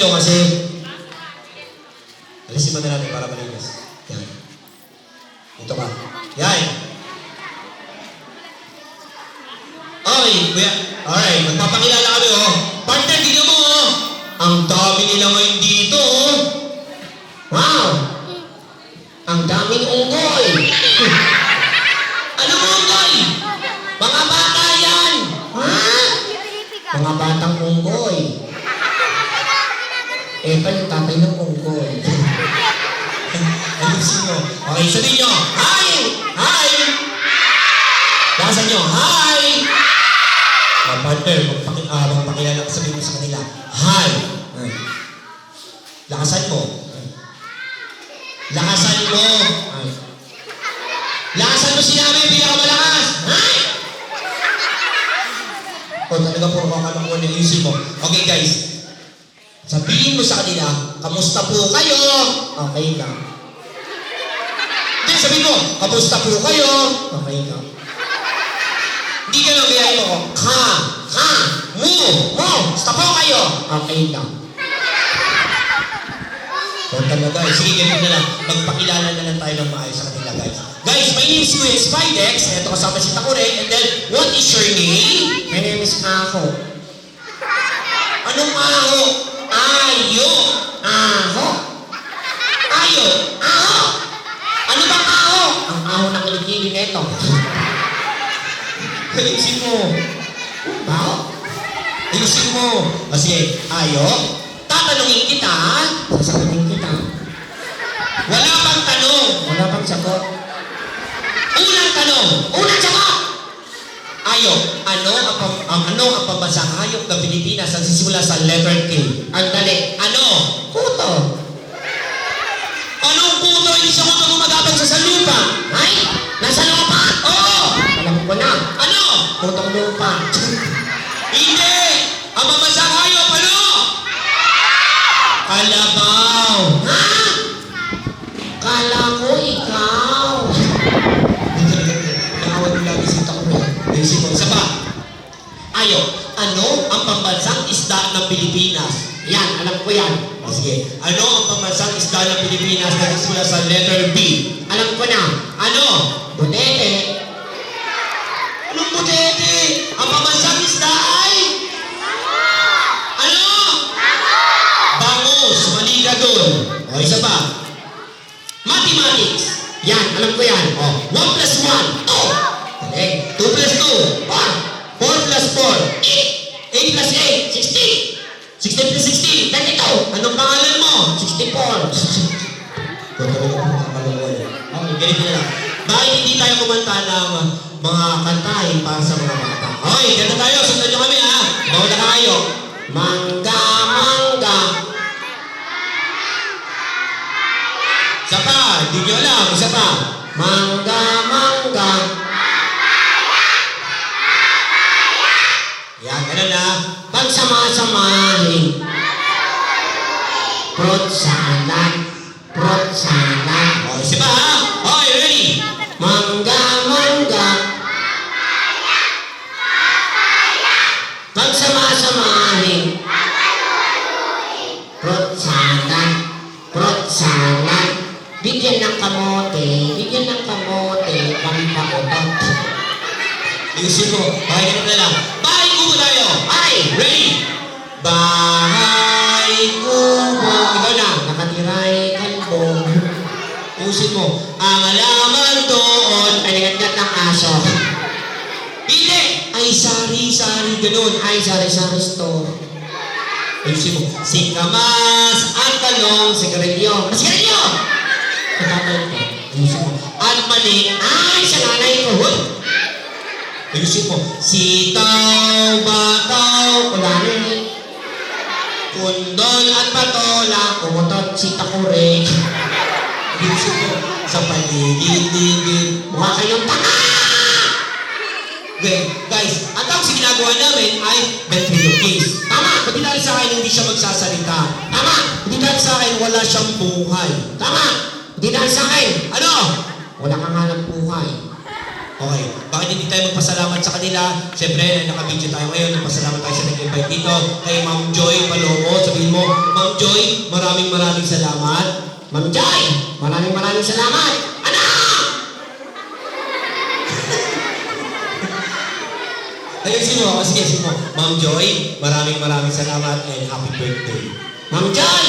Kasi, alisin mo na natin para malinis. Yan. Ito ka. Yan. Okay, kuya. Alright, magpapakilala kami, oh. Partner, tignan mo, oh. Ang dami nila ngayon dito, oh. Wow! Ang daming unggoy. Anong unggoy? Mga bata yan. Ha? Mga batang unggoy. Ito yung tatay ng unggoy. Ayusin nyo. Okay, sabihin nyo. Hi! Hi! Lasan nyo. Hi! Partner, magpakilala ka, sabihin mo sa kanila. Hi! Lakasan mo. Lakasan mo. Lakasan mo sinabi, pinakamalakas. Hi! O talaga po, makakalakuan yung isip mo. Okay guys, sabihin mo sa kanila, kamusta po kayo? Okay lang. Hindi, sabihin mo, kamusta po kayo? Okay lang. Hindi ka lang gayahin mo ko. Kamusta po kayo? Okay lang. O talaga, sige, ganyan na lang. Magpakilala na lang tayo ng maayos sa kanila, guys. Guys, my name is Kuya Spidex. Ito kasama si Takure. And then, what is your name? My name is Aho. Anong Aho? Ayo. Aho. Ayo. Aho. Ano bang aho? Ang aho na kiligili neto. Ayusin mo. Aho? Ayusin mo. Kasi, ayo. Tatanungin kita. Sasagutin kita. Wala bang tanong? Wala bang sagot? Unang tanong. Unang sagot. Ayo, ano ang pambansang hayop ng Pilipinas ang sisimula sa letter K? Ang dali. Ano? Kuto. Anong kuto? Hindi siya kuto gumagabag sa lupa. Ay? Nasa lupa? Oo. Alam ko na. Ano? Kutong lupa. Hindi. Ang pambansang hayop, ano? Kalabaw. Ha? Kala ko ikaw. Nakawag mo lagi si Takuro. Ayusin mo. Isa pa. Ayo, ano ang pambansang isda ng Pilipinas? Yan, alam ko yan. O, sige. Ano ang pambansang isda ng Pilipinas na nagsimula sa letter B? Alam ko na. Ano? Butete. Anong butete? Ang pambansang isda ay? Ano? Bangus. Mali ka dun. O, isa pa. Mathematics. Yan, alam ko yan. O, 1 plus 1. O. Okay. 2 plus 2. 4. 4 plus 4. 8. 8 plus 8. 60. 16 plus 60. 32. Anong pangalan mo? 64. Okay, ganito na lang. Bakit hindi tayo kumanta ng mga kantahin para sa mga bata? Okay, ganito tayo. Sundan nyo kami ha. Bawal na kayo. Mangga, mangga. Isa pa. Hindi nyo alam. Isa pa. Mangga, mangga. Yan, ganun na. Pagsama-samahin. Fruit salad. Fruit salad. O, isa pa ha? Okay, ready? Mangga, mangga. Pagsama-samahin. Fruit salad. Fruit salad. Bigyan ng kamote. Bigyan ng kamote. Pampakutot. Ayusin mo. Bahay ka na lang. Bahay kubo tayo. Ay, ready? Bahay kubo. Ikaw na. Nakatiray kalbo. Ayusin mo. Ang alaman doon ay nagatgat ng aso. Hindi. Ay, sari-sari ganun. Ay, sari-sari store. Ayusin mo. Singkamas at talong. Sigarilyo. Sigarilyo! Katatay ko. Ayusin mo. At mali. Ay, sa nanay ko. Ayusin mo. Sitaw, bataw, kulani. Kundol at patola. Kumutot si Takure. Ayusin mo. Sa paligid-ligid. Mukha kayong tanga! Okay, guys, ang tawag sa ginagawa namin ay ventriloquist. Tama! Hindi dahil sa akin hindi siya magsasalita. Tama! Hindi dahil sa akin wala siyang buhay. Tama! Hindi dahil sa akin. Ano? Wala kang hanap buhay. Okay, bakit hindi tayo magpasalamat sa kanila? Siyempre, naka-video tayo ngayon. Magpasalamat tayo sa nag-invite dito. Kay Ma'am Joy Palomo. Sabihin mo, Ma'am Joy, maraming salamat. Ma'am Joy, maraming salamat. Ano? Ayusin mo. Sige, mo. Ma'am Joy, maraming salamat and happy birthday. Ma'am Joy,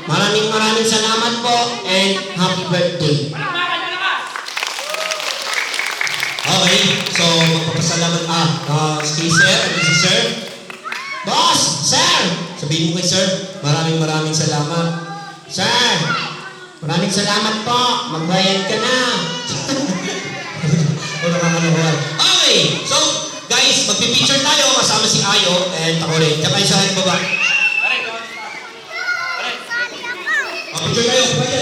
maraming salamat po and happy birthday. Okay, so magpapasalamat kay Sir, si Sir. Boss, Sir! Sabihin mo kay Sir, maraming salamat. Sir, maraming salamat po. Magbayad ka na.